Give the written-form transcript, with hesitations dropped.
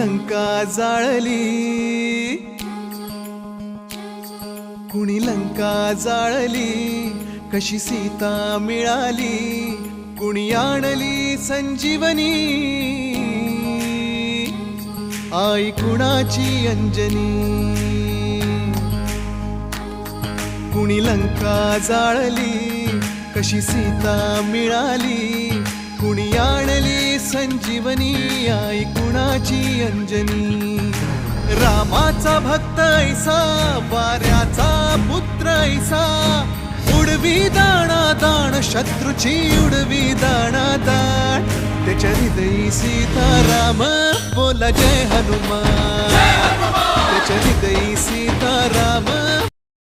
लंका जाळली, कुणी लंका जाळली, कशी सीता मिळाली, कुणी आणली संजीवनी, आई कुणाची अंजनी. कुणी लंका जाळली, कशी सीता मिळाली, कुणी आणली संजीवनी, आई कुणाची अंजनी. रामाचा भक्त ऐसा, वाऱ्याचा पुत्र ऐसा, उडवी दाणा दाण, शत्रूची उडवी दाणा दाण. त्याच्या हृदयी सीताराम, बोला जय हनुमान. त्याच्या हृदयी सीताराम,